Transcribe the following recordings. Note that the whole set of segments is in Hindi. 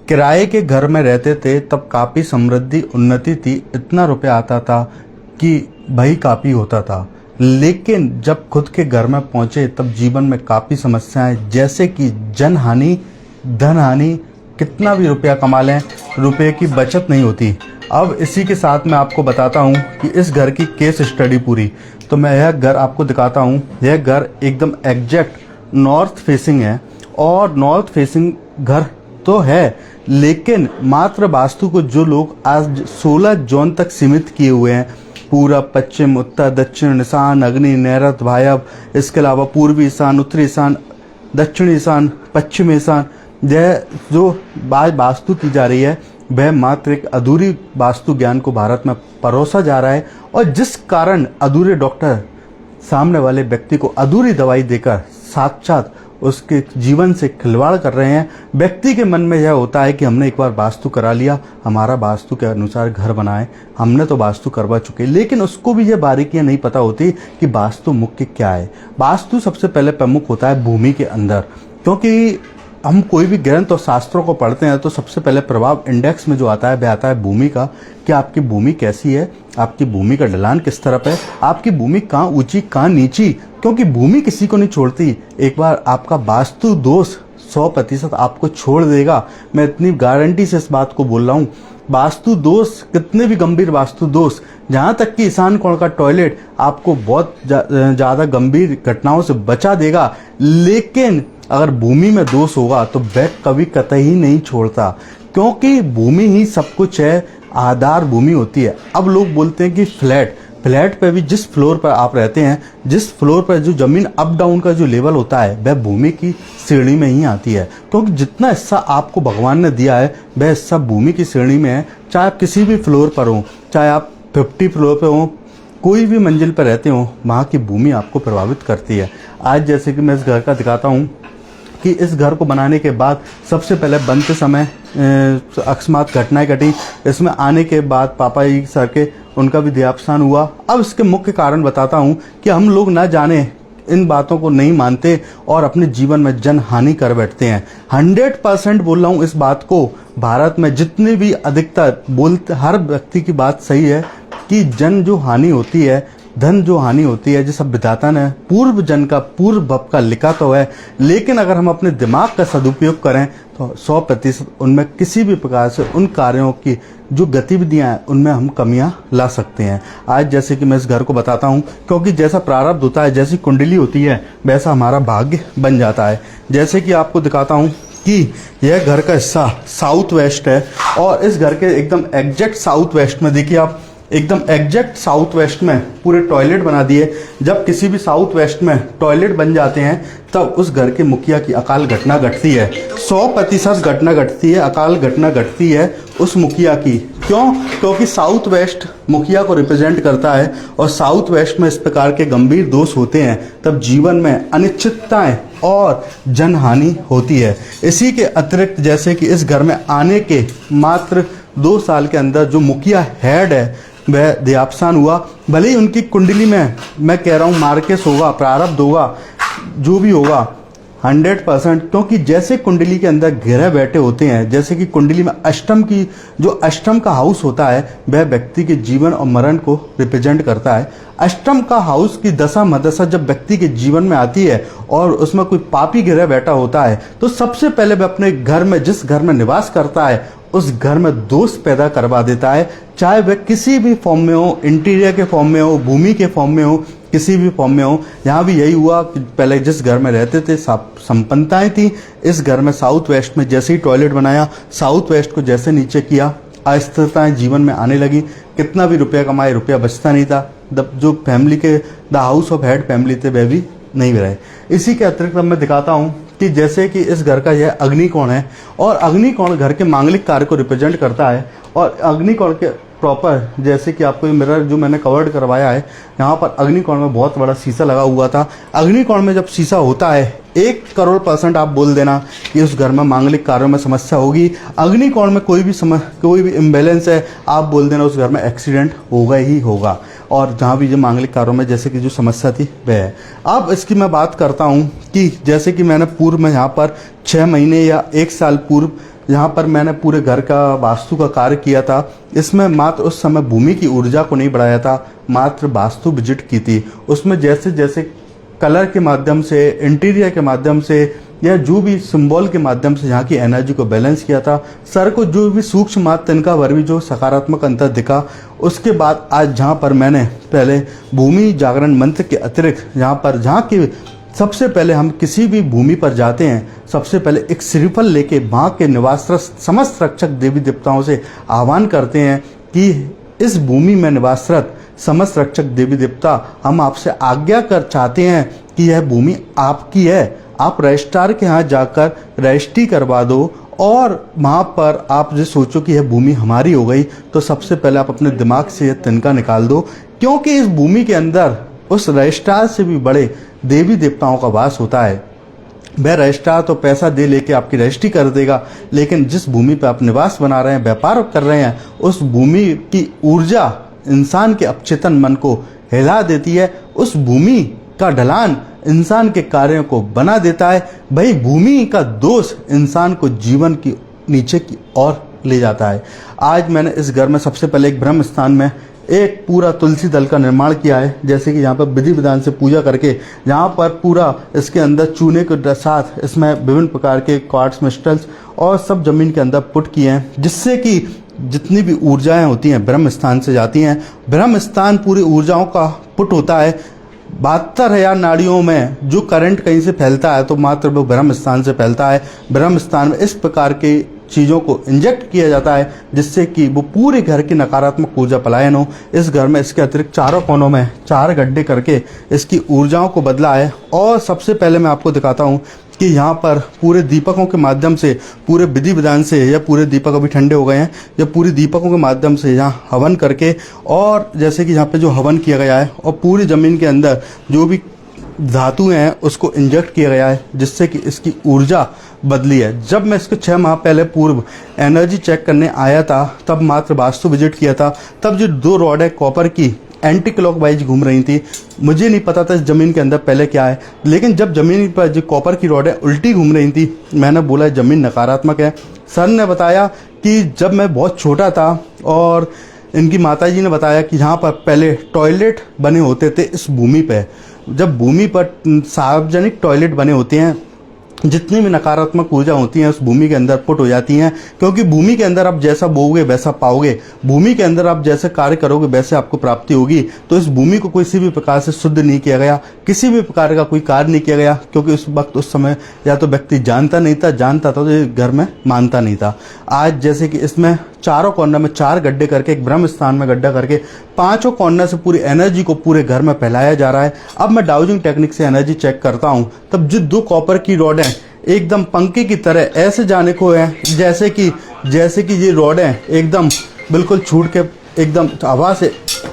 किराए के घर में रहते थे तब काफ़ी समृद्धि उन्नति थी, इतना रुपया आता था कि भाई काफ़ी होता था। लेकिन जब खुद के घर में पहुंचे तब जीवन में काफ़ी समस्याएं, जैसे कि जन हानि, धन हानि, कितना भी रुपया कमा लें रुपये की बचत नहीं होती। अब इसी के साथ मैं आपको बताता हूं कि इस घर की केस स्टडी पूरी। तो मैं यह घर आपको दिखाता हूं। यह घर एकदम एग्जैक्ट नॉर्थ फेसिंग है और नॉर्थ फेसिंग घर तो है, लेकिन मात्र वास्तु को जो लोग आज 16 जोन तक सीमित किए हुए हैं, पूरब, पश्चिम, उत्तर, दक्षिण, ईशान, अग्नि, नैऋत्य, वायव्य, इसके अलावा पूर्वी ईशान, उत्तरी ईशान, दक्षिण ईशान, पश्चिम ईशान, यह जो वास्तु की जा रही है वह मात्र एक अधूरी वास्तु ज्ञान को भारत में परोसा जा रहा है, और जिस कारण अधूरे डॉक्टर सामने वाले व्यक्ति को अधूरी दवाई देकर साक्षात उसके जीवन से खिलवाड़ कर रहे हैं। व्यक्ति के मन में यह होता है कि हमने एक बार वास्तु करा लिया, हमारा वास्तु के अनुसार घर बनाए, हमने तो वास्तु करवा चुके, लेकिन उसको भी यह बारीकियां नहीं पता होती कि वास्तु मुख्य क्या है। वास्तु सबसे पहले प्रमुख होता है भूमि के अंदर, क्योंकि हम कोई भी ग्रंथ और शास्त्रों को पढ़ते हैं तो सबसे पहले प्रभाव इंडेक्स में जो आता है वह आता है भूमि का, कि आपकी भूमि कैसी है, आपकी भूमि का ढलान किस तरफ है, आपकी भूमि कहाँ ऊंची कहाँ नीची, क्योंकि भूमि किसी को नहीं छोड़ती। एक बार आपका वास्तु दोष 100% आपको छोड़ देगा। मैं इतनी गारंटी से इस बात को बोल रहा हूँ। वास्तु दोष, कितने भी गंभीर वास्तु दोष, जहाँ तक कि ईशान कोण का टॉयलेट आपको बहुत ज़्यादा गंभीर घटनाओं से बचा देगा, लेकिन अगर भूमि में दोष होगा तो वह कभी कतई नहीं छोड़ता, क्योंकि भूमि ही सब कुछ है, आधार भूमि होती है। अब लोग बोलते हैं कि फ्लैट पे भी जिस फ्लोर पर आप रहते हैं, जिस फ्लोर पर जो जमीन अप डाउन का जो लेवल होता है वह भूमि की श्रेणी में ही आती है, क्योंकि जितना हिस्सा आपको भगवान ने दिया है वह हिस्सा भूमि की श्रेणी में है। चाहे आप किसी भी फ्लोर पर हो, चाहे आप 50 फ्लोर पर हो, कोई भी मंजिल पर रहते हो, वहाँ की भूमि आपको प्रभावित करती है। आज जैसे कि मैं इस घर का दिखाता हूँ कि इस घर को बनाने के बाद सबसे पहले बनते समय अकस्मात घटनाएं घटी। इसमें आने के बाद पापा जी सर के उनका भी देहावसान हुआ। अब इसके मुख्य कारण बताता हूं कि हम लोग ना जाने इन बातों को नहीं मानते और अपने जीवन में जन हानि कर बैठते हैं। 100% बोल रहा हूं इस बात को। भारत में जितने भी अधिकतर बोलते, हर व्यक्ति की बात सही है कि जन जो हानि होती है, धन जो हानि होती है, जिस विधाता ने पूर्व जन का, पूर्व भव का लिखा तो है, लेकिन अगर हम अपने दिमाग का सदुपयोग करें तो 100% उनमें किसी भी प्रकार से उन कार्यों की जो गतिविधियां हैं उनमें हम कमियां ला सकते हैं। आज जैसे कि मैं इस घर को बताता हूं, क्योंकि जैसा प्रारब्ध होता है, जैसी कुंडली होती है, वैसा हमारा भाग्य बन जाता है। जैसे कि आपको दिखाता हूं कि यह घर का हिस्सा साउथ वेस्ट है, और इस घर के एकदम एग्जैक्ट साउथ वेस्ट में देखिए आप, एकदम एग्जैक्ट साउथ वेस्ट में पूरे टॉयलेट बना दिए। जब किसी भी साउथ वेस्ट में टॉयलेट बन जाते हैं तब उस घर के मुखिया की अकाल घटना घटती है। 100% घटना घटती है, अकाल घटना घटती है उस मुखिया की। क्यों? क्योंकि साउथ वेस्ट मुखिया को रिप्रेजेंट करता है, और साउथ वेस्ट में इस प्रकार के गंभीर दोष होते हैं तब जीवन में अनिश्चितताएं और जनहानि होती है। इसी के अतिरिक्त जैसे कि इस घर में आने के मात्र 2 साल के अंदर जो मुखिया हेड है वह देहावसान हुआ। भले ही उनकी कुंडली में मैं कह रहा हूँ मार्केस होगा, प्रारब्ध होगा, जो भी होगा 100%, क्योंकि जैसे कुंडली के अंदर ग्रह बैठे होते हैं, जैसे कि कुंडली में अष्टम की जो अष्टम का हाउस होता है वह व्यक्ति के जीवन और मरण को रिप्रेजेंट करता है। अष्टम का हाउस की दशा मदशा जब व्यक्ति के जीवन में आती है और उसमें कोई पापी ग्रह बैठा होता है तो सबसे पहले वह अपने घर में, जिस घर में निवास करता है, उस घर में दोष पैदा करवा देता है, चाहे वह किसी भी फॉर्म में हो, इंटीरियर के फॉर्म में हो, भूमि के फॉर्म में हो, किसी भी फॉर्म में हो। यहाँ भी यही हुआ कि पहले जिस घर में रहते थे संपन्नताएं थी, इस घर में साउथ वेस्ट में जैसे ही टॉयलेट बनाया, साउथ वेस्ट को जैसे नीचे किया, अस्थिरताएं जीवन में आने लगी। कितना भी रुपया कमाए, रुपया बचता नहीं था। जो फैमिली के the house of head family थे वह भी नहीं रहे। इसी के अतिरिक्त मैं दिखाता हूँ कि जैसे कि इस घर का यह अग्निकोण है, और अग्निकोण घर के मांगलिक कार्य को रिप्रेजेंट करता है। और अग्निकोण के प्रॉपर जैसे कि आपको ये मिरर जो मैंने कवर्ड करवाया है, यहाँ पर अग्निकोण में बहुत बड़ा शीशा लगा हुआ था। अग्निकोण में जब शीशा होता है 1 करोड़% आप बोल देना कि उस घर में मांगलिक कार्यों में समस्या होगी। अग्निकोण में कोई भी इम्बैलेंस है, आप बोल देना उस घर में एक्सीडेंट होगा ही होगा। और जहाँ भी जो मांगलिक कार्यों में जैसे कि जो समस्या थी वह है। अब इसकी मैं बात करता हूँ कि जैसे कि मैंने पूर्व में यहाँ पर 6 महीने या 1 साल पूर्व यहाँ पर मैंने पूरे घर का वास्तु का कार्य किया था। इसमें मात्र उस समय भूमि की ऊर्जा को नहीं बढ़ाया था, मात्र वास्तु विजिट की थी। उसमें जैसे जैसे कलर के माध्यम से, इंटीरियर के माध्यम से या जो भी सिंबल के माध्यम से यहाँ की एनर्जी को बैलेंस किया था। सर को जो भी सूक्ष्म मात्र तिनका भर भी जो सकारात्मक अंतर दिखा, उसके बाद आज जहाँ पर मैंने पहले भूमि जागरण मंत्र के अतिरिक्त जहाँ की सबसे पहले हम किसी भी भूमि पर जाते हैं, सबसे पहले एक श्रीफल लेके वहाँ के निवासरत समस्त रक्षक देवी देवताओं से आह्वान करते हैं कि इस भूमि में निवासरत समस्त रक्षक देवी देवता, हम आपसे आज्ञा कर चाहते हैं कि यह भूमि आपकी है। आप रजिस्ट्रार के यहाँ जाकर रजिस्ट्री करवा दो और वहाँ पर आप जो सोचो कि यह भूमि हमारी हो गई, तो सबसे पहले आप अपने दिमाग से यह तिनका निकाल दो, क्योंकि इस भूमि के अंदर उस रजिस्ट्रार से भी बड़े देवी देवताओं का वास होता है। वह रजिस्ट्रार तो पैसा दे लेके आपकी रजिस्ट्री कर देगा, लेकिन जिस भूमि पर आप निवास बना रहे हैं, व्यापार कर रहे हैं, उस भूमि की ऊर्जा इंसान के अवचेतन मन को हिला देती है। उस भूमि का ढलान इंसान के कार्यों को बना देता है। भाई भूमि का दोष इंसान को जीवन की नीचे की ओर ले जाता है। आज मैंने इस घर में सबसे पहले एक ब्रह्म स्थान में एक पूरा तुलसी दल का निर्माण किया है, जैसे कि यहाँ पर विधि विधान से पूजा करके यहाँ पर पूरा इसके अंदर चूने के साथ इसमें विभिन्न प्रकार के क्वार्ट्ज क्रिस्टल्स और सब जमीन के अंदर पुट किए हैं, जिससे कि जितनी भी ऊर्जाएं होती हैं ब्रह्म स्थान से जाती हैं। ब्रह्म स्थान पूरी ऊर्जाओं का पुट होता है। 72,000 नाड़ियों में जो करंट कहीं से फैलता है तो मात्र वो ब्रह्म स्थान से फैलता है। ब्रह्म स्थान में इस प्रकार की चीज़ों को इंजेक्ट किया जाता है, जिससे कि वो पूरे घर की नकारात्मक ऊर्जा पलायन हो। इस घर में इसके अतिरिक्त चारों कोनों में 4 गड्ढे करके इसकी ऊर्जाओं को बदला है। और सबसे पहले मैं आपको दिखाता हूँ कि यहाँ पर पूरे दीपकों के माध्यम से, पूरे विधि विधान से, या पूरे दीपक अभी ठंडे हो गए हैं, या पूरे दीपकों के माध्यम से यहाँ हवन करके, और जैसे कि यहाँ पे जो हवन किया गया है और पूरी ज़मीन के अंदर जो भी धातु हैं उसको इंजेक्ट किया गया है, जिससे कि इसकी ऊर्जा बदली है। जब मैं इसको 6 माह पहले पूर्व एनर्जी चेक करने आया था, तब मात्र वास्तु विजिट किया था, तब जो 2 रॉड है कॉपर की एंटी क्लॉकवाइज घूम रही थी, मुझे नहीं पता था इस ज़मीन के अंदर पहले क्या है। लेकिन जब ज़मीन पर जो कॉपर की रॉड है उल्टी घूम रही थी, मैंने बोला ज़मीन नकारात्मक है। सर ने बताया कि जब मैं बहुत छोटा था और इनकी माताजी ने बताया कि यहाँ पर पहले टॉयलेट बने होते थे इस भूमि पे। जब भूमि पर सार्वजनिक टॉयलेट बने होते हैं, जितनी भी नकारात्मक ऊर्जा होती है उस भूमि के अंदर पुट हो जाती हैं, क्योंकि भूमि के अंदर आप जैसा बोओगे वैसा पाओगे, भूमि के अंदर आप जैसे कार्य करोगे वैसे आपको प्राप्ति होगी। तो इस भूमि को किसी भी प्रकार से शुद्ध नहीं किया गया, किसी भी प्रकार का कोई कार्य नहीं किया गया, क्योंकि उस वक्त उस समय या तो व्यक्ति जानता नहीं था, जानता था तो ये घर में मानता नहीं था। आज जैसे कि इसमें चारों कॉर्नर में 4 गड्ढे करके, एक ब्रह्म स्थान में गड्ढा करके, 5 कॉर्नर से पूरी एनर्जी को पूरे घर में फैलाया जा रहा है। अब मैं डाउजिंग टेक्निक से एनर्जी चेक करता हूँ, तब जो 2 कॉपर की रॉड है एकदम पंखे की तरह ऐसे जाने को है, जैसे कि ये रॉड है एकदम बिल्कुल छूट के एकदम हवा से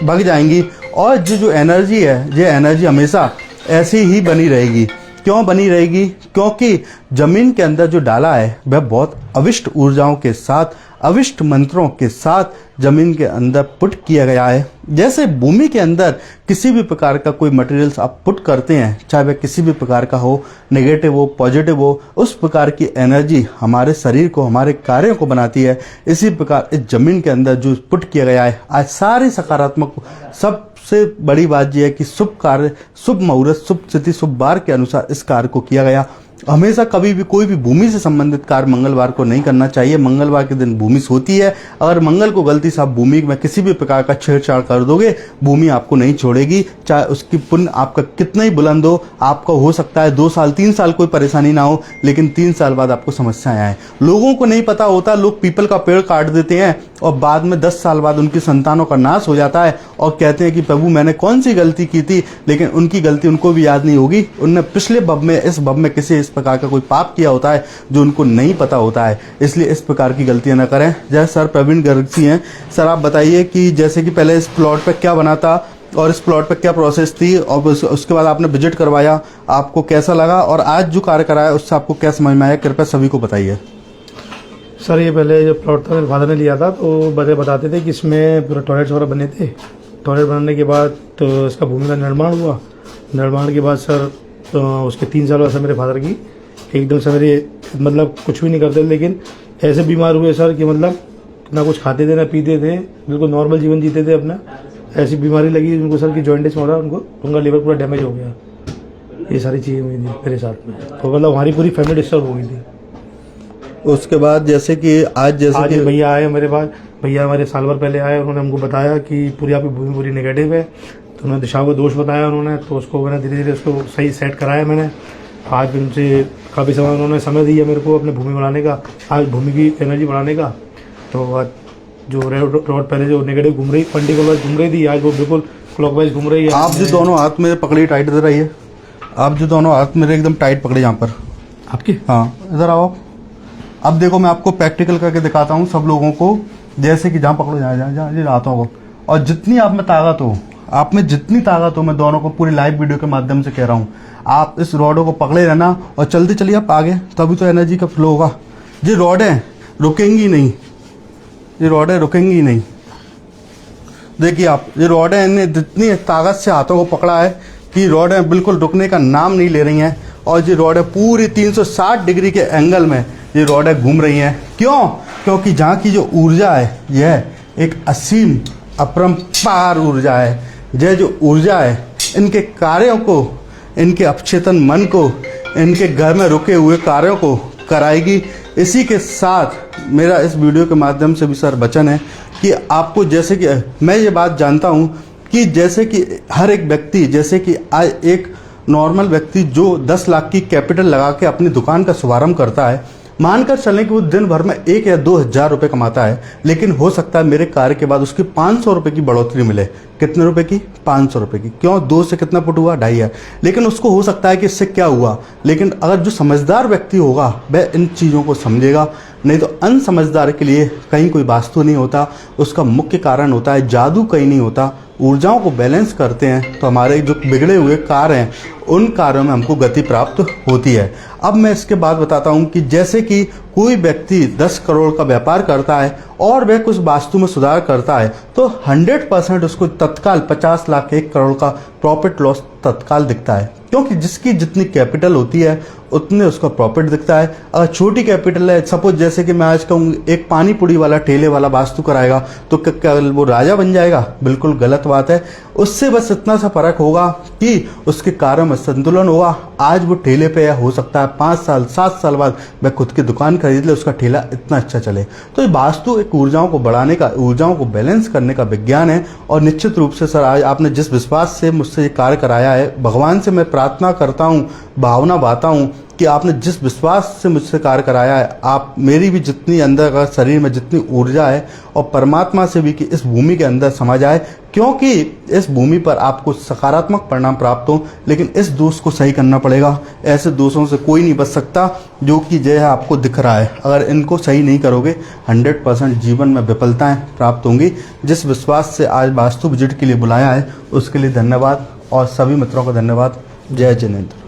भग जाएंगी। और जो एनर्जी है, ये एनर्जी हमेशा ऐसी ही बनी रहेगी। क्यों बनी रहेगी? क्योंकि जमीन के अंदर जो डाला है वह बहुत अविष्ट ऊर्जाओं के साथ, अविष्ट मंत्रों के साथ जमीन के अंदर पुट किया गया है। जैसे भूमि के अंदर किसी भी प्रकार का कोई मटेरियल्स आप पुट करते हैं, चाहे वह किसी भी प्रकार का हो, नेगेटिव हो, पॉजिटिव हो, उस प्रकार की एनर्जी हमारे शरीर को, हमारे कार्यों को बनाती है। इसी प्रकार इस जमीन के अंदर जो पुट किया गया है, आज सारी सकारात्मक, सबसे बड़ी बात यह है कि शुभ कार्य, शुभ मुहूर्त, शुभ तिथि, शुभ वार के अनुसार इस कार्य को किया गया। हमेशा कभी भी कोई भी भूमि से संबंधित कार्य मंगलवार को नहीं करना चाहिए। मंगलवार के दिन भूमि सोती है। अगर मंगल को गलती से आप भूमि में किसी भी प्रकार का छेड़छाड़ कर दोगे, भूमि आपको नहीं छोड़ेगी। चाहे उसकी पुण्य आपका कितना ही बुलंद हो, आपका हो सकता है 2 साल 3 साल कोई परेशानी ना हो, लेकिन 3 साल बाद आपको समस्याएं आए। लोगों को नहीं पता होता, लोग पीपल का पेड़ काट देते हैं और बाद में 10 साल बाद उनकी संतानों का नाश हो जाता है और कहते हैं कि प्रभु मैंने कौन सी गलती की थी, लेकिन उनकी गलती उनको भी याद नहीं होगी। उनने पिछले भव में, इस भव में किसी प्रकार का कोई पाप किया होता है जो उनको नहीं पता होता है। इसलिए इस प्रकार की गलतियां न करें। जैसे सर प्रवीण गर्ग जी हैं, सर आप बताइए कि जैसे कि पहले इस प्लॉट पे क्या बना था और इस प्लॉट पे क्या प्रोसेस थी, और उसके बाद आपने विजिट करवाया, आपको कैसा लगा, और आज जो कार्य कराया उससे आपको क्या समझ में आया, कृपया सभी को बताइए। सर ये पहले जो प्लॉट था मेरे फादर ने लिया था, तो बताते थे कि इसमें पूरा टॉयलेट्स वगैरह बने थे। टॉयलेट बनाने के बाद तो इसका भूमि का निर्माण हुआ। निर्माण के बाद सर तो उसके 3 साल बाद सर मेरे फादर की एकदम से मेरे मतलब कुछ भी नहीं करते, लेकिन ऐसे बीमार हुए सर कि मतलब ना कुछ खाते थे ना पीते थे, बिल्कुल नॉर्मल जीवन जीते थे अपना। ऐसी बीमारी लगी उनको सर कि जॉइंटिस में हो रहा, उनको उनका लीवर पूरा डैमेज हो गया। ये सारी चीज़ें हुई थी मेरे साथ में, तो मतलब हमारी पूरी फैमिली डिस्टर्ब हो गई थी। उसके बाद जैसे कि आज आज भैया आए मेरे पास, भैया हमारे साल भर पहले आए, उन्होंने हमको बताया कि पूरी आपकी भूमि पूरी नेगेटिव है, तो उन्होंने दिशाओं का दोष बताया उन्होंने, तो उसको मैंने धीरे धीरे उसको सही सेट कराया मैंने। आज उनसे काफ़ी समय उन्होंने समय दिया मेरे को अपने भूमि बढ़ाने का, आज भूमि की एनर्जी बढ़ाने का। तो आज जो रोड पहले जो नेगेटिव घूम रही, पंडी क्लॉकवाइज घूम रही थी, आज वो बिल्कुल क्लॉकवाइज घूम रही है। आप जो दोनों हाथ मेरे पकड़ी टाइट इधर आइए, आप जो दोनों हाथ मेरे एकदम टाइट पकड़े यहाँ पर आपके, हाँ इधर आओ। अब देखो मैं आपको प्रैक्टिकल करके दिखाता हूँ सब लोगों को, जैसे कि जहाँ पकड़ो जहाँ जहाँ जहाँ जी आता हूँ। और जितनी आप में ताकत हो, आप में जितनी ताकत हो, मैं दोनों को पूरी लाइव वीडियो के माध्यम से कह रहा हूँ, आप इस रॉडों को पकड़े रहना और चलते चलिए आप आगे, तभी तो एनर्जी का फ्लो होगा। ये रॉडें रुकेंगी नहीं, ये रॉडें रुकेंगी नहीं। देखिए आप, ये रॉडें इन्हें जितनी ताकत से हाथों को पकड़ा है कि रॉडें बिल्कुल रुकने का नाम नहीं ले रही हैं। और ये रॉडें पूरी 360 डिग्री के एंगल में ये रॉडें घूम रही हैं। क्यों? क्योंकि जहाँ की जो ऊर्जा है यह एक असीम अपरंपार ऊर्जा है। यह जो ऊर्जा है इनके कार्यों को, इनके अपचेतन मन को, इनके घर में रुके हुए कार्यों को कराएगी। इसी के साथ मेरा इस वीडियो के माध्यम से भी सर वचन है कि आपको, जैसे कि मैं ये बात जानता हूँ कि जैसे कि हर एक व्यक्ति, जैसे कि आज एक नॉर्मल व्यक्ति जो 10 लाख की कैपिटल लगा के अपनी दुकान का शुभारंभ करता है, मानकर चलें कि वो दिन भर में 1 या 2 हज़ार रुपये कमाता है, लेकिन हो सकता है मेरे कार्य के बाद उसकी 500 रुपये की बढ़ोतरी मिले। कितने रुपए की? 500 रुपये की। क्यों? 2 से कितना पुट हुआ? 2.5 लेकिन उसको हो सकता है कि इससे क्या हुआ, लेकिन अगर जो समझदार व्यक्ति होगा वह इन चीज़ों को समझेगा। नहीं तो अनसमझदार के लिए कहीं कोई वास्तु नहीं होता, उसका मुख्य कारण होता है जादू। कहीं नहीं होता। ऊर्जाओं को बैलेंस करते हैं तो हमारे जो बिगड़े हुए कार्य हैं उन कार्यों में हमको गति प्राप्त होती है। अब मैं इसके बाद बताता हूं कि जैसे कि कोई व्यक्ति 10 करोड़ का व्यापार करता है और वह कुछ वास्तु में सुधार करता है तो 100% उसको तत्काल 50 लाख 1 करोड़ का प्रॉफिट लॉस तत्काल दिखता है, क्योंकि जिसकी जितनी कैपिटल होती है उतने उसका प्रॉफिट दिखता है। अगर छोटी कैपिटल है, सपोज जैसे कि मैं आज कहूँ एक पानी पूरी वाला ठेले वाला वास्तु कराएगा तो क्या वो राजा बन जाएगा? बिल्कुल गलत बात है। उससे बस इतना सा फर्क होगा कि उसके कार्यों में संतुलन होगा। आज वो ठेले पे है, हो सकता है 5 साल 7 साल बाद वह खुद की दुकान खरीद ले, उसका ठेला इतना अच्छा चले। तो ये वास्तु एक ऊर्जाओं को बढ़ाने का, ऊर्जाओं को बैलेंस करने का विज्ञान है। और निश्चित रूप से सर आज आपने जिस विश्वास से मुझसे ये कार्य कराया है, भगवान से मैं प्रार्थना करता हूँ, भावना बाता हूँ कि आपने जिस विश्वास से मुझसे कार्य कराया है, आप मेरी भी जितनी अंदर का शरीर में जितनी ऊर्जा है और परमात्मा से भी कि इस भूमि के अंदर समा जाए, क्योंकि इस भूमि पर आपको सकारात्मक परिणाम प्राप्त हो। लेकिन इस दोष को सही करना पड़ेगा। ऐसे दोषों से कोई नहीं बच सकता जो कि जो है आपको दिख रहा है। अगर इनको सही नहीं करोगे 100% जीवन में विफलताएं प्राप्त होंगी। जिस विश्वास से आज वास्तु विजिट के लिए बुलाया है उसके लिए धन्यवाद और सभी मित्रों को धन्यवाद। जय जिनेंद्र।